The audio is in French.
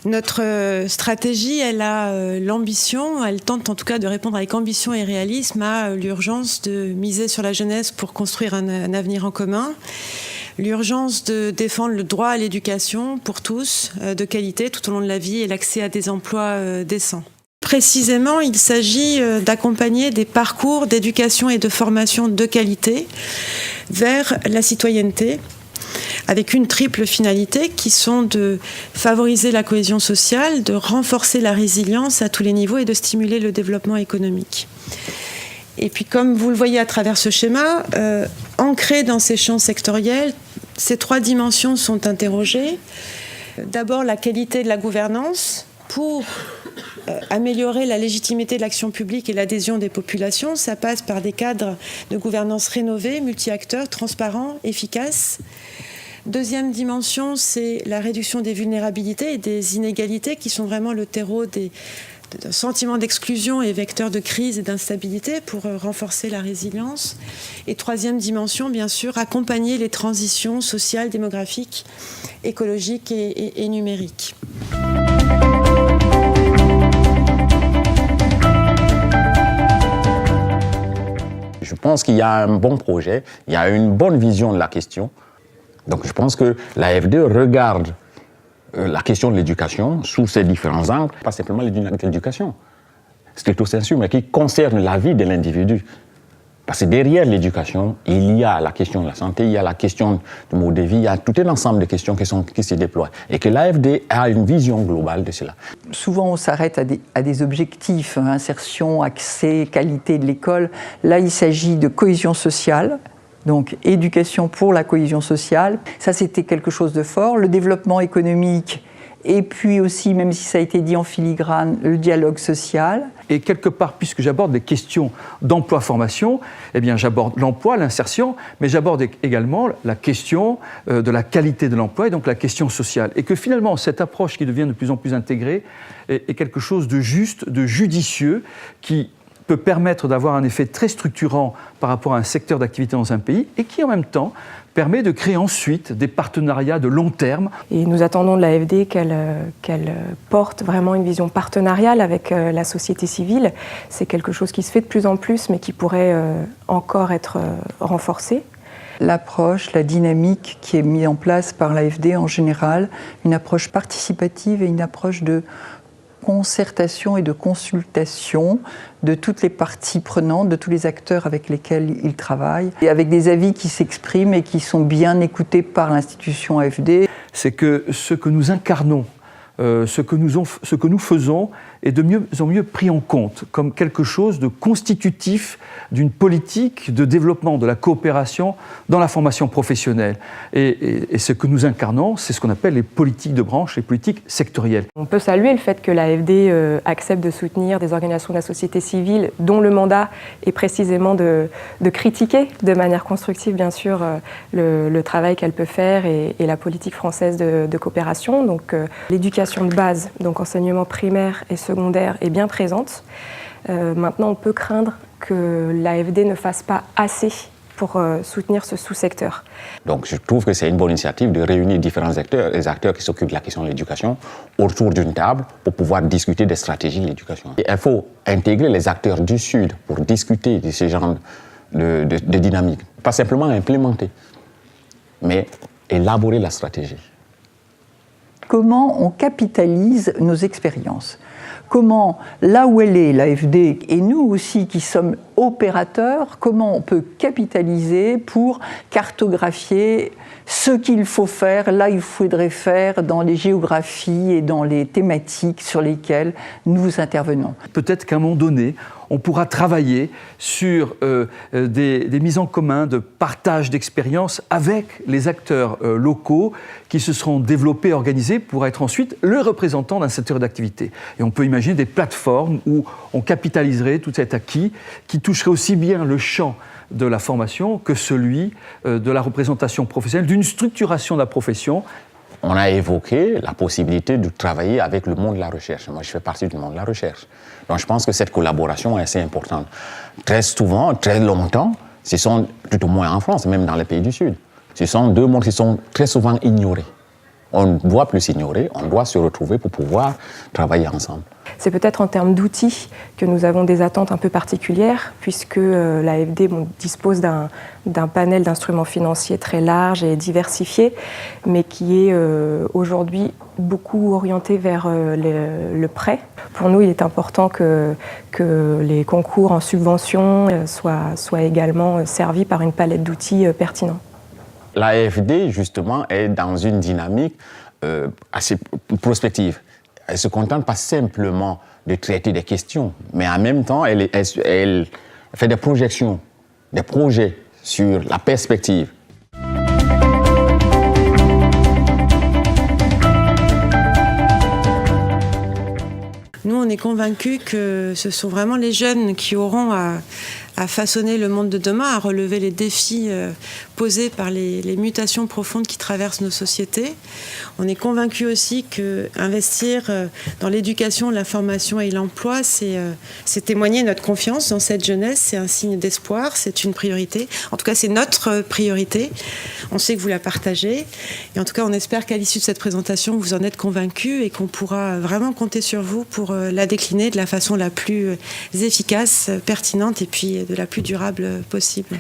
Notre stratégie, elle a l'ambition, elle tente en tout cas de répondre avec ambition et réalisme à l'urgence de miser sur la jeunesse pour construire un avenir en commun, l'urgence de défendre le droit à l'éducation pour tous, de qualité tout au long de la vie et l'accès à des emplois décents. Précisément, il s'agit d'accompagner des parcours d'éducation et de formation de qualité vers la citoyenneté, avec une triple finalité qui sont de favoriser la cohésion sociale, de renforcer la résilience à tous les niveaux et de stimuler le développement économique. Et puis, comme vous le voyez à travers ce schéma, ancré dans ces champs sectoriels, ces trois dimensions sont interrogées. D'abord, la qualité de la gouvernance pour améliorer la légitimité de l'action publique et l'adhésion des populations. Ça passe par des cadres de gouvernance rénovés, multi-acteurs, transparents, efficaces. Deuxième dimension, c'est la réduction des vulnérabilités et des inégalités qui sont vraiment le terreau des sentiments d'exclusion et vecteurs de crise et d'instabilité pour renforcer la résilience. Et troisième dimension, bien sûr, accompagner les transitions sociales, démographiques, écologiques et numériques. Je pense qu'il y a un bon projet, il y a une bonne vision de la question. Donc je pense que l'AFD regarde la question de l'éducation sous ses différents angles, pas simplement l'éducation, stricto sensu, mais qui concerne la vie de l'individu. Parce que derrière l'éducation, il y a la question de la santé, il y a la question du mode de vie, il y a tout un ensemble de questions qui se déploient. Et que l'AFD a une vision globale de cela. Souvent, on s'arrête à des objectifs, insertion, accès, qualité de l'école. Là, il s'agit de cohésion sociale. Donc, éducation pour la cohésion sociale, ça c'était quelque chose de fort. Le développement économique, et puis aussi, même si ça a été dit en filigrane, le dialogue social. Et quelque part, puisque j'aborde des questions d'emploi-formation, eh bien j'aborde l'emploi, l'insertion, mais j'aborde également la question de la qualité de l'emploi et donc la question sociale. Et que finalement, cette approche qui devient de plus en plus intégrée est quelque chose de juste, de judicieux, qui peut permettre d'avoir un effet très structurant par rapport à un secteur d'activité dans un pays et qui, en même temps, permet de créer ensuite des partenariats de long terme. Et nous attendons de l'AFD qu'elle porte vraiment une vision partenariale avec la société civile. C'est quelque chose qui se fait de plus en plus, mais qui pourrait encore être renforcé. L'approche, la dynamique qui est mise en place par l'AFD en général, une approche participative et une approche de concertation et de consultation de toutes les parties prenantes, de tous les acteurs avec lesquels ils travaillent, et avec des avis qui s'expriment et qui sont bien écoutés par l'institution AFD. C'est que ce que nous incarnons, ce que nous faisons est de mieux en mieux pris en compte comme quelque chose de constitutif d'une politique de développement de la coopération dans la formation professionnelle. Et ce que nous incarnons, c'est ce qu'on appelle les politiques de branche, les politiques sectorielles. On peut saluer le fait que l'AFD accepte de soutenir des organisations de la société civile dont le mandat est précisément de critiquer de manière constructive, bien sûr, le travail qu'elle peut faire et la politique française de coopération. Donc l'éducation de base, donc enseignement primaire et secondaire est bien présente. Maintenant, on peut craindre que l'AFD ne fasse pas assez pour soutenir ce sous-secteur. Donc je trouve que c'est une bonne initiative de réunir différents acteurs, les acteurs qui s'occupent de la question de l'éducation, autour d'une table pour pouvoir discuter des stratégies de l'éducation. Et il faut intégrer les acteurs du Sud pour discuter de ce genre de dynamique. Pas simplement implémenter, mais élaborer la stratégie. Comment on capitalise nos expériences ? Comment, là où elle est, l'AFD, et nous aussi qui sommes opérateurs, comment on peut capitaliser pour cartographier ce qu'il faut faire, là il faudrait faire dans les géographies et dans les thématiques sur lesquelles nous intervenons. Peut-être qu'à un moment donné, on pourra travailler sur des mises en commun de partage d'expériences avec les acteurs locaux qui se seront développés, organisés pour être ensuite le représentant d'un secteur d'activité. Et on peut imaginer des plateformes où on capitaliserait tout cet acquis qui toucherait aussi bien le champ de la formation que celui de la représentation professionnelle, d'une structuration de la profession. On a évoqué la possibilité de travailler avec le monde de la recherche. Moi, je fais partie du monde de la recherche. Donc, je pense que cette collaboration est assez importante. Très souvent, très longtemps, ce sont, tout au moins en France, même dans les pays du Sud, ce sont deux mondes qui sont très souvent ignorés. On ne doit plus s'ignorer, on doit se retrouver pour pouvoir travailler ensemble. C'est peut-être en termes d'outils que nous avons des attentes un peu particulières, puisque l'AFD dispose d'un panel d'instruments financiers très large et diversifié, mais qui est aujourd'hui beaucoup orienté vers le prêt. Pour nous, il est important que les concours en subvention soient également servis par une palette d'outils pertinents. L'AFD, justement, est dans une dynamique assez prospective. Elle ne se contente pas simplement de traiter des questions, mais en même temps, elle fait des projections, des projets sur la perspective. Nous, on est convaincus que ce sont vraiment les jeunes qui auront à façonner le monde de demain, à relever les défis posés par les mutations profondes qui traversent nos sociétés. On est convaincus aussi qu'investir dans l'éducation, la formation et l'emploi, c'est témoigner notre confiance dans cette jeunesse, c'est un signe d'espoir, c'est une priorité. En tout cas, c'est notre priorité. On sait que vous la partagez. Et en tout cas, on espère qu'à l'issue de cette présentation, vous en êtes convaincus et qu'on pourra vraiment compter sur vous pour la décliner de la façon la plus efficace, pertinente et puis de la plus durable possible.